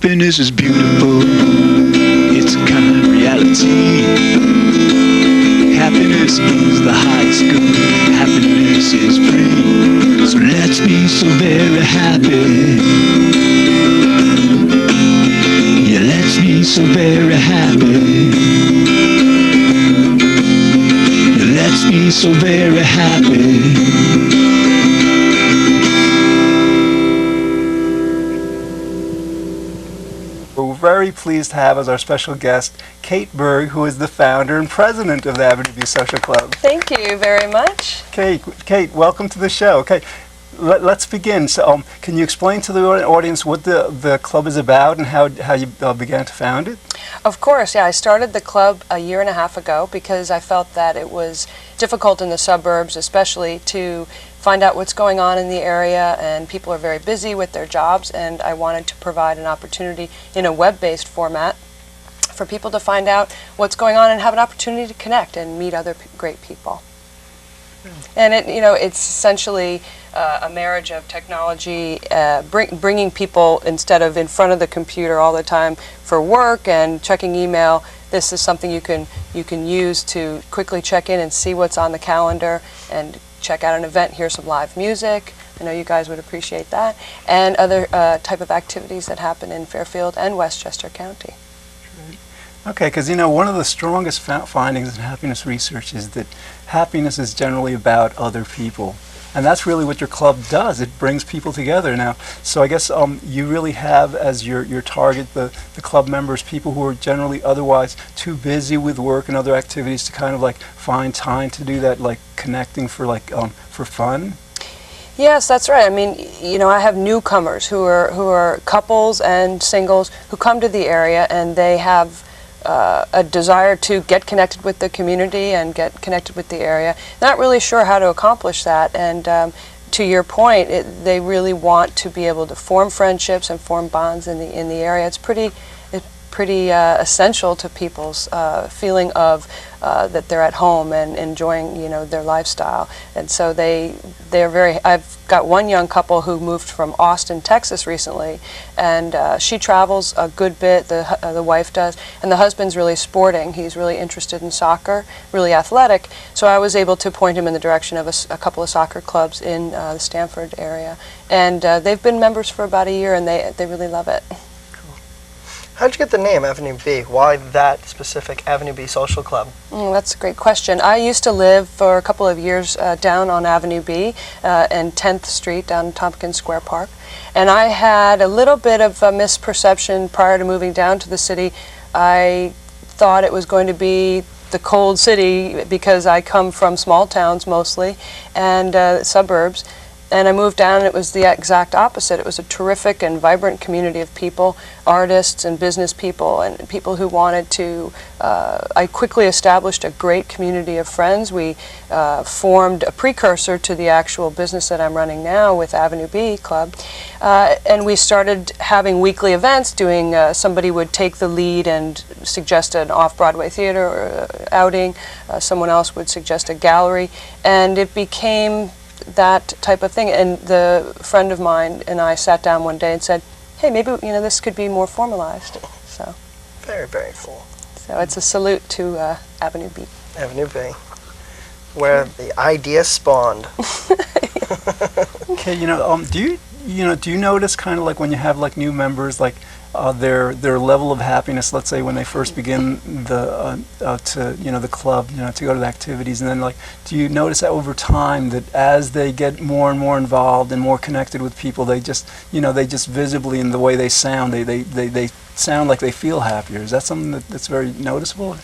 Happiness is beautiful, it's a kind of reality. Happiness is the highest good, happiness is free. So let's be so very happy. Yeah, let's be so very happy. Yeah, let's be so very happy. We're very pleased to have as our special guest Kate Berg, who is the founder and president of the Avenue B Social Club. Thank you very much. Kate, welcome to the show. Okay, let's begin. So, can you explain to the audience what the club is about and how you began to found it? Of course, yeah. I started the club a year and a half ago because I felt that it was difficult in the suburbs, especially to find out what's going on in the area, and people are very busy with their jobs, and I wanted to provide an opportunity in a web-based format for people to find out what's going on and have an opportunity to connect and meet other great people. And it's essentially a marriage of technology, bringing people instead of in front of the computer all the time for work and checking email. This is something you can use to quickly check in and see what's on the calendar and check out an event, hear some live music. I know you guys would appreciate that, and other type of activities that happen in Fairfield and Westchester County. Okay, because one of the strongest findings in happiness research is that happiness is generally about other people. And that's really what your club does. It brings people together now. So I guess you really have as your target the club members, people who are generally otherwise too busy with work and other activities to kind of like find time to do that, like connecting for fun. Yes, that's right. I mean, I have newcomers who are couples and singles who come to the area, and they have a desire to get connected with the community and get connected with the area. Not really sure how to accomplish that, and to your point, they really want to be able to form friendships and form bonds in the area. It's pretty essential to people's feeling of that they're at home and enjoying their lifestyle. And so they're very. I've got one young couple who moved from Austin, Texas recently, and she travels a good bit. The wife does, and the husband's really sporting. He's really interested in soccer, really athletic. So I was able to point him in the direction of a couple of soccer clubs in the Stamford area, and they've been members for about a year, and they really love it. How did you get the name Avenue B? Why that specific Avenue B Social Club? That's a great question. I used to live for a couple of years down on Avenue B and 10th Street down in Tompkins Square Park. And I had a little bit of a misperception prior to moving down to the city. I thought it was going to be the cold city because I come from small towns mostly and suburbs. And I moved down and it was the exact opposite. It was a terrific and vibrant community of people, artists and business people and people who wanted to, I quickly established a great community of friends. We formed a precursor to the actual business that I'm running now with Avenue B Club. And we started having weekly events, doing, somebody would take the lead and suggest an off-Broadway theater outing, someone else would suggest a gallery, and it became that type of thing. And the friend of mine and I sat down one day and said, hey, maybe this could be more formalized. So very, very cool. So it's a salute to Avenue B. Avenue B, where the idea spawned. Okay, do you notice kind of like when you have like new members, like their level of happiness, let's say when they first begin the club, to go to the activities, and then like, do you notice that over time that as they get more and more involved and more connected with people, they just visibly in the way they sound, they sound like they feel happier? Is that something that's very noticeable?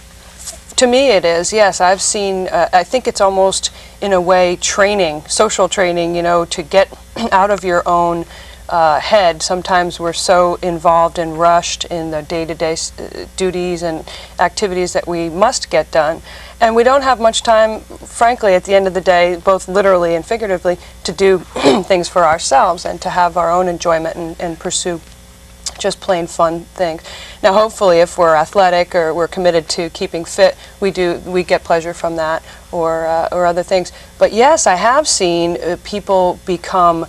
To me it is, yes. I've seen, I think it's almost in a way training, social training, to get out of your own head. Sometimes we're so involved and rushed in the day-to-day duties and activities that we must get done. And we don't have much time, frankly, at the end of the day, both literally and figuratively, to do things for ourselves and to have our own enjoyment and pursue just plain fun things. Now hopefully if we're athletic or we're committed to keeping fit, we get pleasure from that or other things. But yes, I have seen people become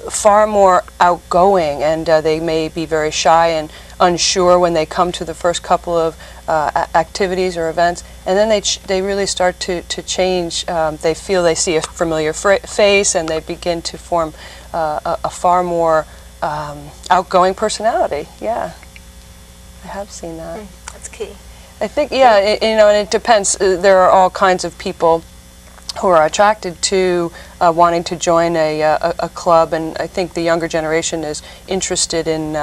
far more outgoing, and they may be very shy and unsure when they come to the first couple of activities or events, and then they really start to change. They feel they see a familiar face, and they begin to form a far more outgoing personality. Yeah, I have seen that. That's key. I think, yeah, and it depends. There are all kinds of people who are attracted to wanting to join a club, and I think the younger generation is interested in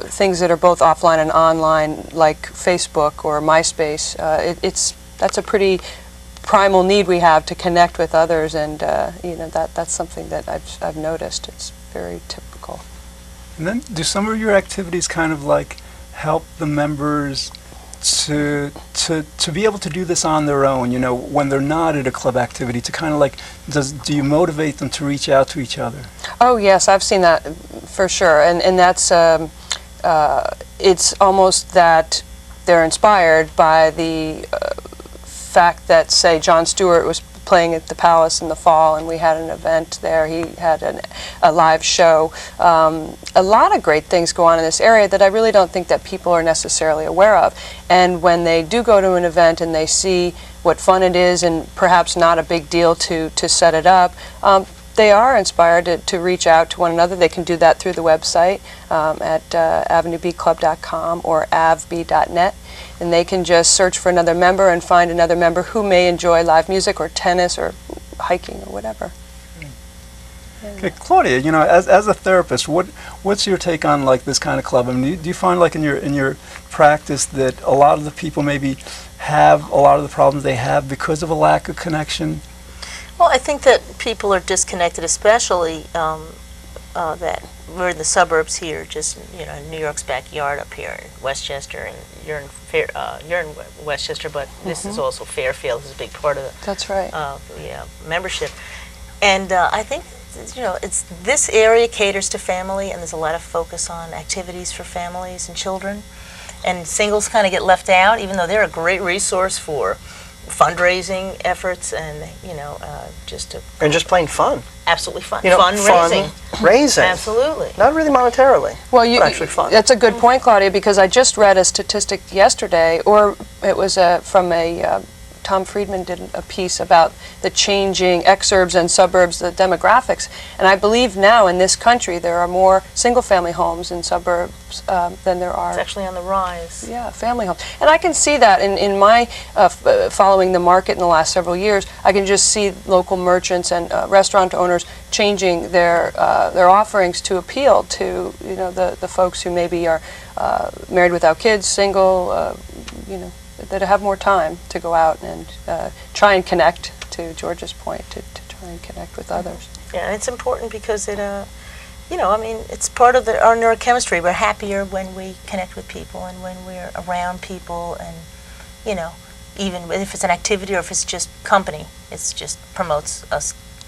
things that are both offline and online, like Facebook or MySpace. That's a pretty primal need we have to connect with others, and that's something that I've noticed. It's very typical. And then, do some of your activities kind of like help the members to be able to do this on their own, when they're not at a club activity, to kind of like, do you motivate them to reach out to each other? Oh yes, I've seen that for sure, and that's it's almost that they're inspired by the fact that, say, Jon Stewart was playing at the Palace in the fall, and we had an event there. He had a live show. A lot of great things go on in this area that I really don't think that people are necessarily aware of. And when they do go to an event and they see what fun it is, and perhaps not a big deal to set it up, they are inspired to reach out to one another. They can do that through the website at avenuebclub.com or avb.net. And they can just search for another member and find another member who may enjoy live music or tennis or hiking or whatever. Okay, Claudia, as a therapist, what's your take on like this kind of club? I mean, do you find like in your practice that a lot of the people maybe have a lot of the problems they have because of a lack of connection? Well, I think that people are disconnected, especially that we're in the suburbs here, just New York's backyard up here in Westchester, and you're in Westchester, but this is also Fairfield. Is a big part of the That's right. Membership, and I think it's this area caters to family, and there's a lot of focus on activities for families and children, and singles kind of get left out, even though they're a great resource for fundraising efforts and just plain fun. Absolutely fun. Raising. Absolutely. Not really monetarily. Well, but actually fun. That's a good point, Claudia, because I just read a statistic yesterday, or it was from Tom Friedman did a piece about the changing exurbs and suburbs, the demographics, and I believe now in this country there are more single-family homes in suburbs than there are. It's actually on the rise. Yeah, family homes, and I can see that in my following the market in the last several years. I can just see local merchants and restaurant owners changing their offerings to appeal to the folks who maybe are married without kids, single, that have more time to go out and try and connect, to George's point, to try and connect with others. Yeah, and it's important because it, it's part of our neurochemistry. We're happier when we connect with people and when we're around people, and, even if it's an activity or if it's just company, it just promotes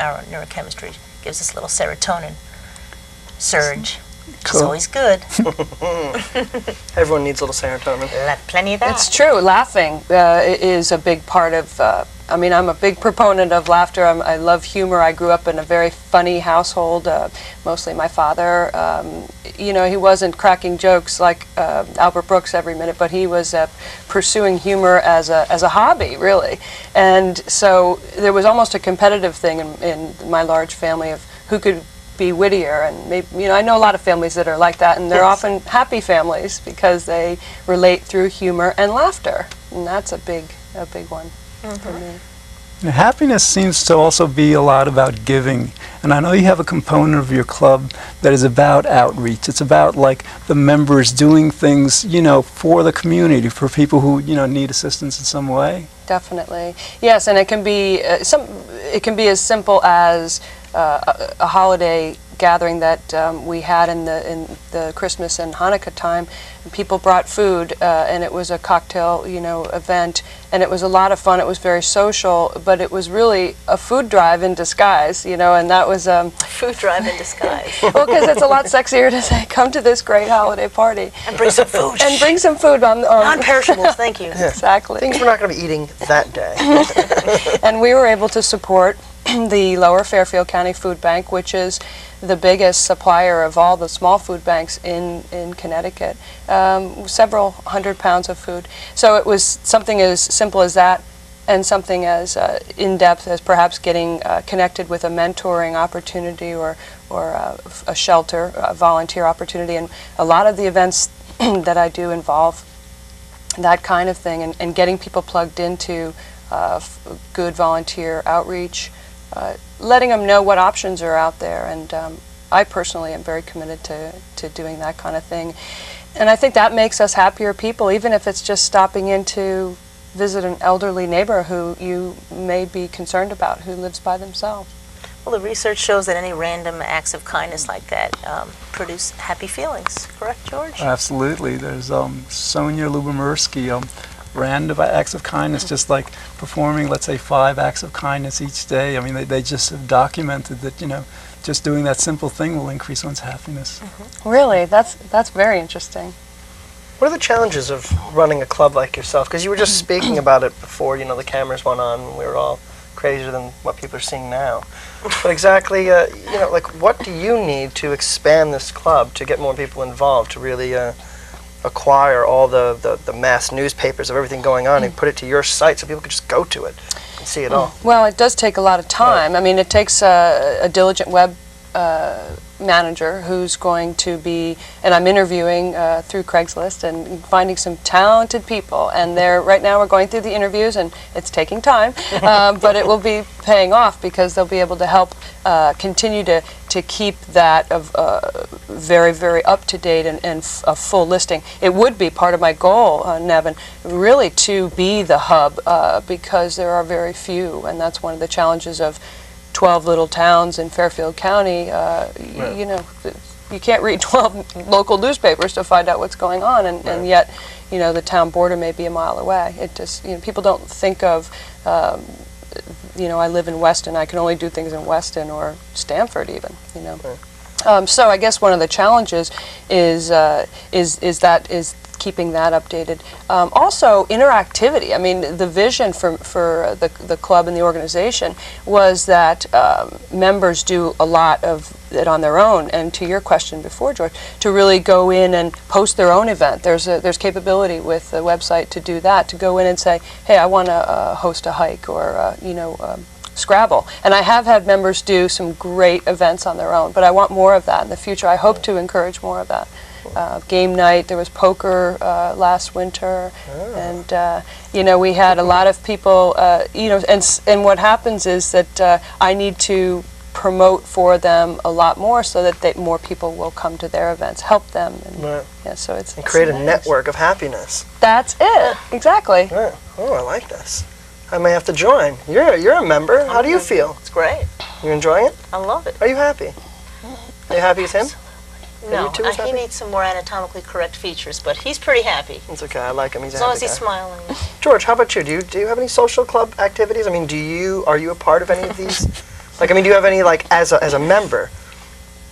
our neurochemistry, gives us a little serotonin surge. Which is always good. Everyone needs a little serotonin. Plenty of that. It's true. Laughing is a big part of, I'm a big proponent of laughter. I love humor. I grew up in a very funny household, mostly my father. He wasn't cracking jokes like Albert Brooks every minute, but he was pursuing humor as a hobby, really. And so there was almost a competitive thing in my large family of who could be wittier, and maybe, I know a lot of families that are like that, and they're often happy families because they relate through humor and laughter, and that's a big one for me. Now, happiness seems to also be a lot about giving, and I know you have a component of your club that is about outreach. It's about like the members doing things, for the community, for people who need assistance in some way. Definitely, yes, and it can be as simple as a holiday gathering that we had in the Christmas and Hanukkah time. People brought food, and it was a cocktail, event, and it was a lot of fun. It was very social, but it was really a food drive in disguise, and that was food drive in disguise. Well, because it's a lot sexier to say, "Come to this great holiday party and bring some food." And bring some food on non-perishables. Thank you. Exactly. Things we're not going to be eating that day. And we were able to support the Lower Fairfield County Food Bank, which is the biggest supplier of all the small food banks in Connecticut, several hundred pounds of food. So it was something as simple as that, and something as in-depth as perhaps getting connected with a mentoring opportunity or a shelter, a volunteer opportunity. And a lot of the events that I do involve that kind of thing, and getting people plugged into good volunteer outreach, letting them know what options are out there. And I personally am very committed to doing that kind of thing. And I think that makes us happier people, even if it's just stopping in to visit an elderly neighbor who you may be concerned about, who lives by themselves. Well, the research shows that any random acts of kindness like that produce happy feelings. Correct, George? Absolutely. There's Sonia Lubomirsky, random acts of kindness, just like performing, let's say, 5 acts of kindness each day. I mean, they just have documented that, you know, just doing that simple thing will increase one's happiness. Really? That's very interesting. What are the challenges of running a club like yourself? Because you were just speaking about it before, you know, the cameras went on and we were all crazier than what people are seeing now. But exactly, you know, like, what do you need to expand this club to get more people involved, to really acquire all the mass newspapers of everything going on and put it to your site so people could just go to it and see it all? Well, it does take a lot of time. I mean, it takes a diligent web manager who's going to be, and I'm interviewing through Craigslist and finding some talented people, and right now we're going through the interviews, and it's taking time, but it will be paying off because they'll be able to help continue to keep that very, very up-to-date and a full listing. It would be part of my goal, Nevin, really to be the hub, because there are very few, and that's one of the challenges of 12 little towns in Fairfield County. You know, you can't read 12 local newspapers to find out what's going on, and yet, you know, the town border may be a mile away. It just, you know, people don't think of, you know, I live in Weston, I can only do things in Weston or Stamford even, you know. So I guess one of the challenges is keeping that updated. Also, interactivity. I mean, the vision for the club and the organization was that members do a lot of it on their own. And to your question before, George, to really go in and post their own event. There's capability with the website to do that, to go in and say, hey, I want to host a hike or, you know, Scrabble. And I have had members do some great events on their own, but I want more of that in the future. I hope to encourage more of that. Game night, there was poker last winter, and you know, we had a lot of people, you know, and what happens is that I need to promote for them a lot more so that more people will come to their events, help them, and yeah, so it's create a network of happiness. That's it, exactly. Right. Oh, I like this. I may have to join. You're a member. How do you feel? It's great. You enjoying it? I love it. Are you happy? Are you happy as him? No, he needs some more anatomically correct features, but he's pretty happy. It's okay. I like him. He's as a long happy as he's guy. smiling. George, how about you? Do you have any social club activities? I mean, are you a part of any of these? Like, I mean, do you have any, like, as a member?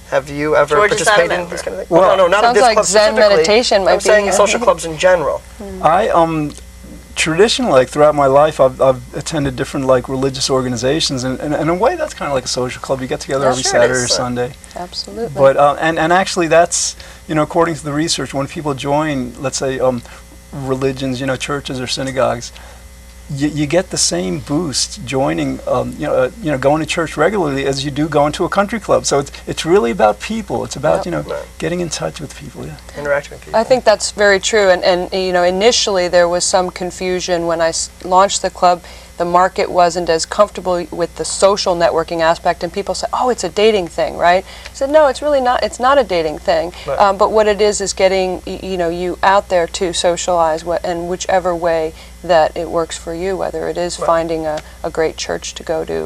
Have you ever George is not a participated in member. these kind of things? Well, no, not sounds this like club Zen specifically. meditation might I'm saying be, social clubs in general. I traditionally, like throughout my life, I've attended different like religious organizations, and in a way that's kind of like a social club. You get together Yeah, every sure it Saturday is. or Sunday. Absolutely. But and actually that's, you know, according to the research, when people join, let's say religions, you know, churches or synagogues, you get the same boost joining, you know, going to church regularly as you do going to a country club. So it's really about people. It's about, you know, getting in touch with people. Yeah. Interacting with people. I think that's very true, and you know, initially there was some confusion when I launched the club. The market wasn't as comfortable with the social networking aspect, and people said, "Oh, it's a dating thing, right?" I said, "No, it's really not. It's not a dating thing. Right. But what it is getting you out there to socialize, in whichever way that it works for you. Whether it is finding a great church to go to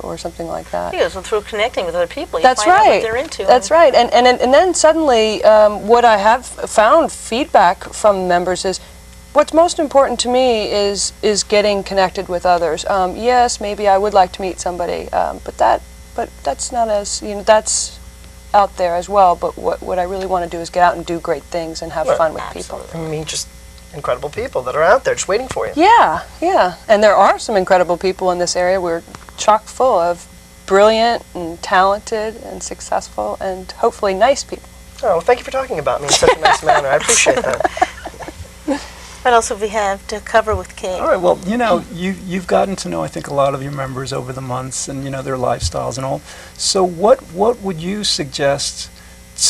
or something like that." Yes, well, through connecting with other people, you That's find out right. what they're into. That's right. And then suddenly, what I have found feedback from members is, what's most important to me is getting connected with others. Yes, maybe I would like to meet somebody, but that's not as, you know, that's out there as well. But what I really want to do is get out and do great things and have fun with people. I mean, just incredible people that are out there just waiting for you. Yeah, yeah. And there are some incredible people in this area. We're chock full of brilliant and talented and successful and hopefully nice people. Oh, well, thank you for talking about me in such a nice manner. I appreciate that. What else have we have to cover with Kate? All right, well, you know, you've gotten to know, I think, a lot of your members over the months and, you know, their lifestyles and all. So what would you suggest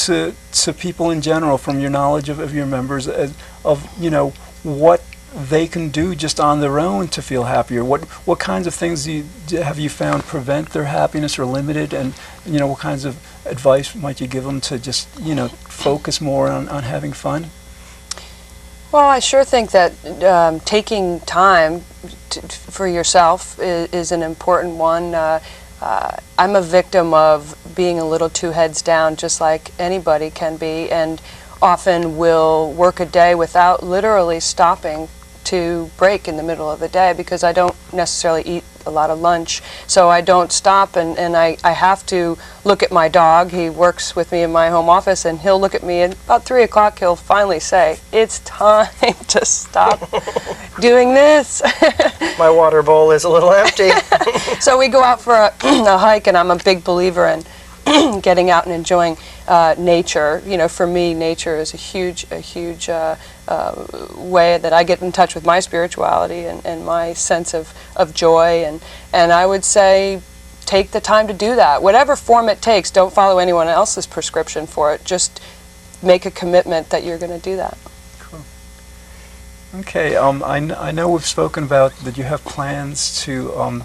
to people in general from your knowledge of your members of, you know, what they can do just on their own to feel happier? What kinds of things have you found prevent their happiness or limit it? And, you know, what kinds of advice might you give them to just, you know, focus more on having fun? Well, I sure think that taking time for yourself is an important one. I'm a victim of being a little too heads down, just like anybody can be, and often will work a day without literally stopping to break in the middle of the day because I don't necessarily eat a lot of lunch, so I don't stop, and I have to look at my dog. He works with me in my home office, and he'll look at me, and about 3 o'clock he'll finally say, "It's time to stop doing this." My water bowl is a little empty. So we go out for a hike, and I'm a big believer in getting out and enjoying nature. You know, for me, nature is a huge way that I get in touch with my spirituality and my sense of joy. And I would say take the time to do that. Whatever form it takes, don't follow anyone else's prescription for it. Just make a commitment that you're going to do that. Cool. Okay, I know we've spoken about that you have plans to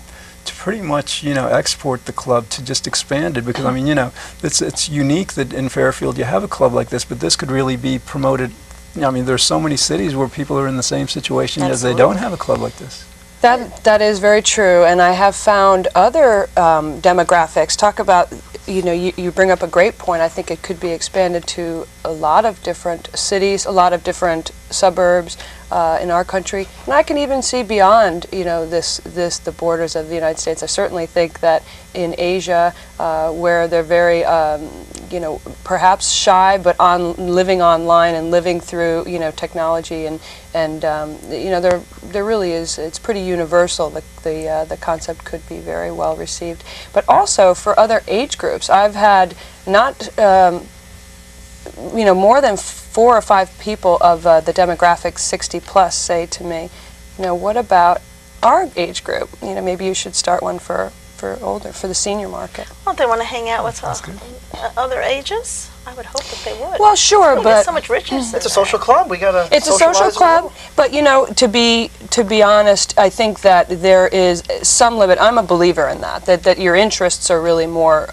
pretty much, you know, export the club, to just expand it, because I mean, you know, it's unique that in Fairfield you have a club like this, but this could really be promoted. I mean, there's so many cities where people are in the same situation as they don't have a club like this. That is very true, and I have found other demographics. Talk about, you know, you bring up a great point. I think it could be expanded to a lot of different cities, a lot of different suburbs in our country, and I can even see beyond, you know, the borders of the United States. I certainly think that in Asia, where they're very, you know, perhaps shy, but living online and living through, you know, technology and you know, there really is. It's pretty universal. The concept could be very well received, but also for other age groups. I've had not you know, more than 4 or 5 people of the demographic 60 plus say to me, you know, what about our age group? You know, maybe you should start one for older, for the senior market. Well, they want to hang out with other ages? I would hope that they would. Well, sure, but there's so much richness. It's a social club. We gotta. It's a social club, but you know, to be honest, I think that there is some limit. I'm a believer in that your interests are really more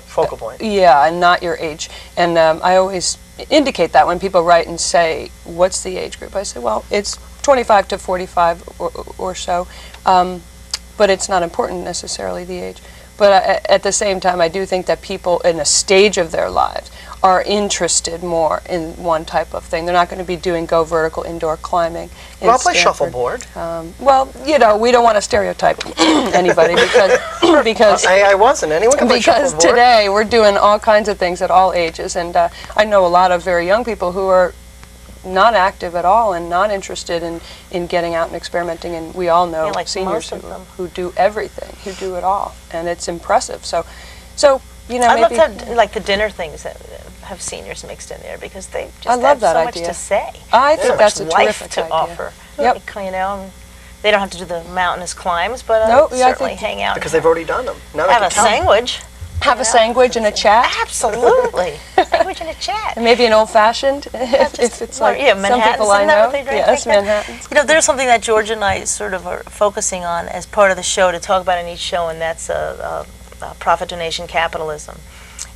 focal point. Yeah, and not your age. And I always indicate that when people write and say, "What's the age group?" I say, "Well, it's 25 to 45 or so." But it's not important necessarily, the age. But at the same time, I do think that people in a stage of their lives are interested more in one type of thing. They're not going to be doing go vertical indoor climbing. Well, I'll play shuffleboard. Well, you know, we don't want to stereotype anybody because I wasn't. Anyone can play because shuffleboard. Today we're doing all kinds of things at all ages, and I know a lot of very young people who are not active at all and not interested in getting out and experimenting, and we all know like seniors most who do everything, who do it all, and it's impressive. So you know, I'd love maybe to have like the dinner things that have seniors mixed in there, because they just I love have that so idea. much to say. I think so that's a much life terrific to idea. offer. Yep. You know, they don't have to do the mountainous climbs, but Nope, yeah, I certainly think hang out. Because they've already done them. Now they have can a tell. sandwich. Have a sandwich and a chat. Absolutely. Sandwich and a chat. And maybe an old-fashioned, if it's like yeah, some Manhattans, people I isn't that know. what they drink Yes, like that? Manhattans. You know, there's something that George and I sort of are focusing on as part of the show to talk about in each show, and that's profit donation capitalism.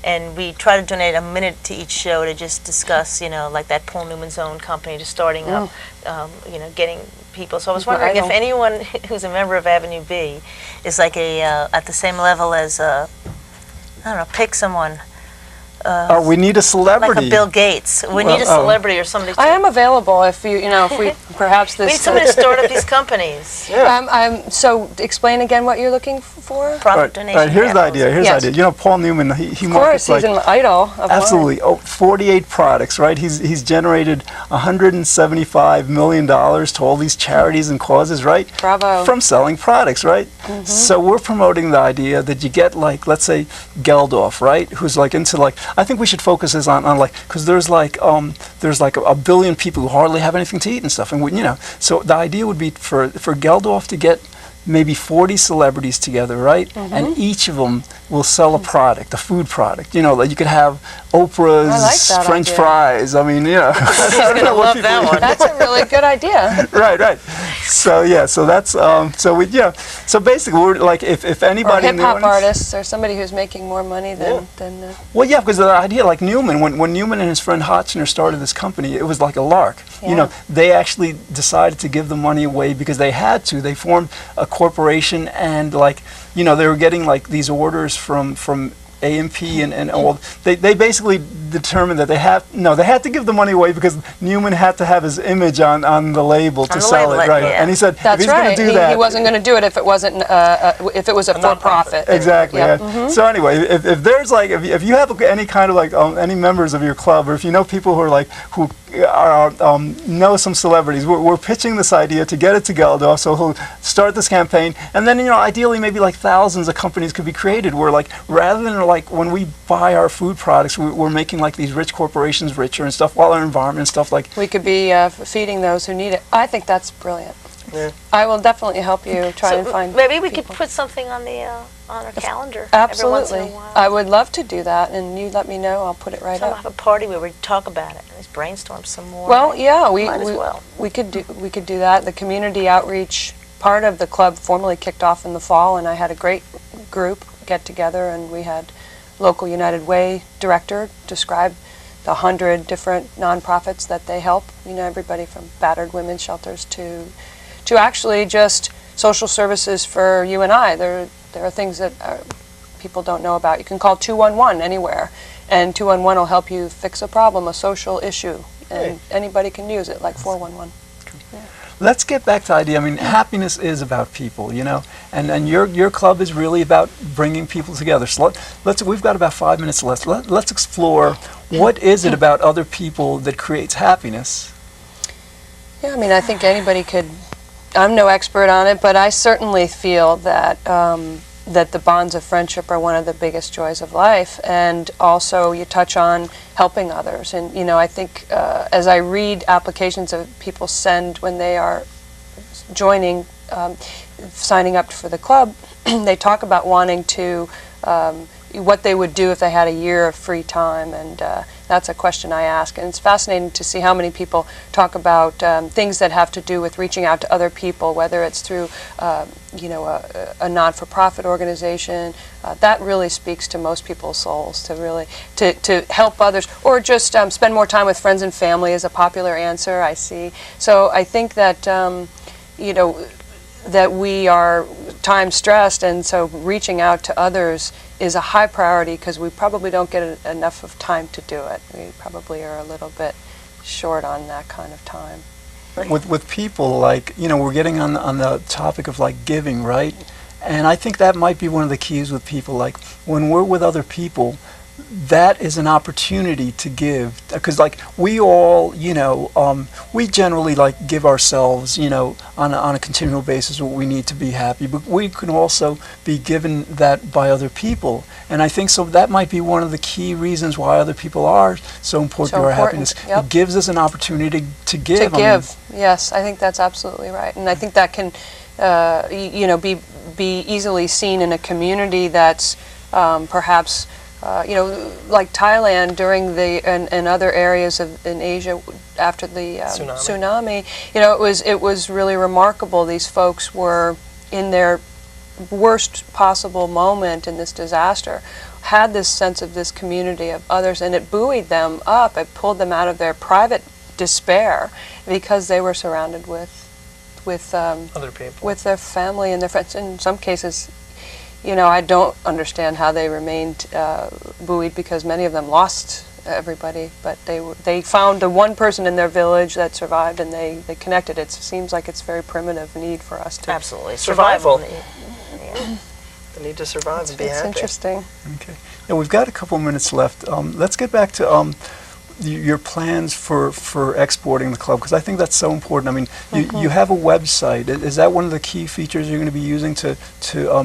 And we try to donate a minute to each show to just discuss, you know, like that Paul Newman's own company just starting up, you know, getting people. So I was wondering if anyone who's a member of Avenue B is like at the same level as, I don't know, pick someone. We need a celebrity. Like a Bill Gates. We need a celebrity or somebody. I am available if you know, if we perhaps We need this. somebody to start up these companies. So explain again what you're looking for. Profit donation. Right, here's the idea. Here's Yes. the idea. You know, Paul Newman, he Of course, markets he's like an idol of mine. absolutely 48 products, right? He's generated $175 million to all these charities and causes, right? Bravo. From selling products, right? So we're promoting the idea that you get, like, let's say Geldof, right? Who's like into, like, I think we should focus this on like, because there's like a billion people who hardly have anything to eat and stuff, and you know, so the idea would be for Geldof to get maybe 40 celebrities together, right? And each of them will sell a product, a food product. You know, like you could have Oprah's I like that French idea. fries. I mean, yeah. He's going to love that one. That's a really good idea. Right. So yeah, so that's so basically we're like if Or anybody in hip the hop audience, artists, or somebody who's making more money than. well, yeah, because the idea, like Newman, when Newman and his friend Hotchner started this company, it was like a lark. Yeah. You know, they actually decided to give the money away because they had to. They formed a corporation, and like, you know, they were getting like these orders from AMP and all. They basically determined that they had to give the money away because Newman had to have his image on the label to the sell label, it, right? yeah. And he said, if That's he's going right. to do that, He wasn't going to do it if it wasn't if it was a for-profit. Exactly. Yep. Yeah. So anyway, if there's like if you have any kind of like any members of your club, or if you know people who are like who are know some celebrities, we're pitching this idea to get it to Geldof, so he'll start this campaign, and then, you know, ideally maybe like thousands of companies could be created where, like, rather than like when we buy our food products, we're making like these rich corporations richer and stuff, while our environment and stuff like. We could be feeding those who need it. I think that's brilliant. Yeah. I will definitely help you try and find. Maybe we could people. put something on the on our calendar Absolutely. every once in a while. I would love to do that, and you let me know. I'll put it right So up. have a party where we talk about it. Let's brainstorm some more. Well, yeah, Might as well. we could do that. The community outreach part of the club formally kicked off in the fall, and I had a great group get together, and we had local United Way director describe the 100 different nonprofits that they help. You know, everybody from battered women's shelters to actually just social services for you and I. There are things that people don't know about. You can call 211 anywhere, and 211 will help you fix a problem, a social issue, and anybody can use it, like 411. Let's get back to the idea. I mean, happiness is about people, you know, and your club is really about bringing people together. So we've got about 5 minutes left. Let's explore what is it about other people that creates happiness. Yeah, I mean, I think anybody could. I'm no expert on it, but I certainly feel that that the bonds of friendship are one of the biggest joys of life, and also you touch on helping others. And you know, I think as I read applications that people send when they are joining, signing up for the club, they talk about wanting to what they would do if they had a year of free time, and that's a question I ask. And it's fascinating to see how many people talk about things that have to do with reaching out to other people, whether it's through you know, a not-for-profit organization. That really speaks to most people's souls, to really to help others, or just spend more time with friends and family is a popular answer I see. So I think that you know, that we are time stressed, and so reaching out to others is a high priority because we probably don't get enough of time to do it. We probably are a little bit short on that kind of time. With people, like, you know, we're getting on the topic of like giving, right? And I think that might be one of the keys with people. Like, when we're with other people, that is an opportunity to give, because like we all, you know, we generally like give ourselves, you know, on a continual basis what we need to be happy, but we can also be given that by other people. And I think so that might be one of the key reasons why other people are so important to our happiness. Yep. It gives us an opportunity to give. To give, yes, I think that's absolutely right, and I think that can you know, be easily seen in a community that's perhaps you know, like Thailand during the and other areas in Asia after the tsunami. You know, it was really remarkable. These folks were in their worst possible moment in this disaster, had this sense of this community of others, and it buoyed them up. It pulled them out of their private despair because they were surrounded with Other people. with their family and their friends. In some cases, you know, I don't understand how they remained buoyed, because many of them lost everybody, but they found the one person in their village that survived, and they connected. It seems like it's a very primitive need for us to. Absolutely. Survival. Yeah. The need to survive and be It's happy. interesting. Okay. Now we've got a couple minutes left. Let's get back to your plans for exporting the club, because I think that's so important. I mean, you have a website. Is that one of the key features you're going to be using to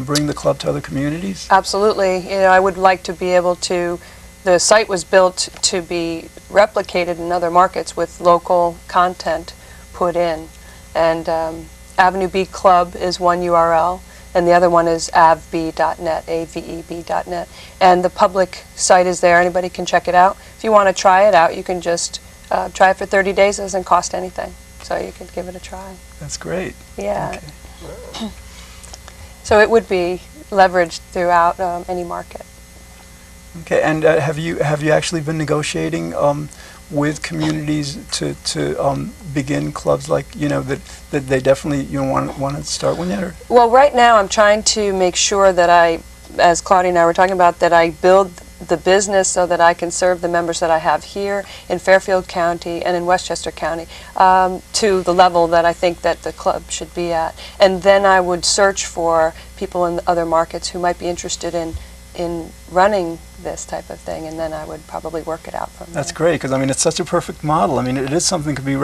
bring the club to other communities? Absolutely. You know, I would like to be able to. The site was built to be replicated in other markets with local content put in, and Avenue B Club is one URL, and the other one is avb.net, aveb.net, and the public site is there. Anybody can check it out. If you want to try it out, you can just try it for 30 days. It doesn't cost anything, so you can give it a try. That's great. Yeah. Okay. So it would be leveraged throughout any market. Okay, and have you actually been negotiating with communities to begin clubs like, you know, that they definitely, you want to start one yet? Or? Well, right now I'm trying to make sure that as Claudia and I were talking about, that I build the business so that I can serve the members that I have here in Fairfield County and in Westchester County to the level that I think that the club should be at. And then I would search for people in other markets who might be interested in running this type of thing, and then I would probably work it out from there. That's great, because I mean, it's such a perfect model. I mean, it is something that could be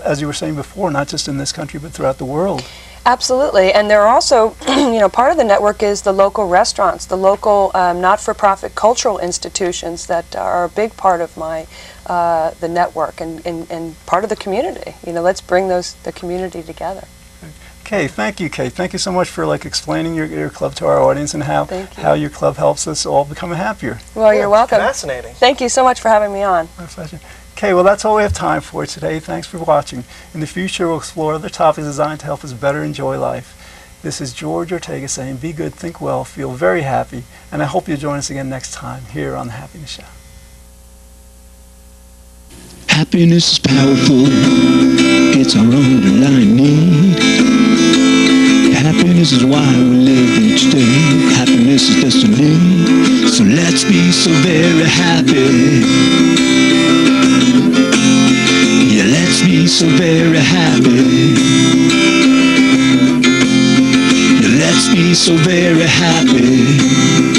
as you were saying before, not just in this country but throughout the world. Absolutely, and there are also, you know, part of the network is the local restaurants, the local not-for-profit cultural institutions that are a big part of the network and part of the community. You know, let's bring the community together. Kay, thank you, Kay. Thank you so much for explaining your club to our audience and how your club helps us all become happier. Well, you're welcome. Fascinating. Thank you so much for having me on. My pleasure. Okay, well, that's all we have time for today. Thanks for watching. In the future, we'll explore other topics designed to help us better enjoy life. This is George Ortega saying, be good, think well, feel very happy, and I hope you'll join us again next time here on The Happiness Show. Happiness is powerful. It's our underlying need. Happiness is why we live each day. Happiness is destiny. So let's be so very happy. Yeah, let's be so very happy. Yeah, let's be so very happy.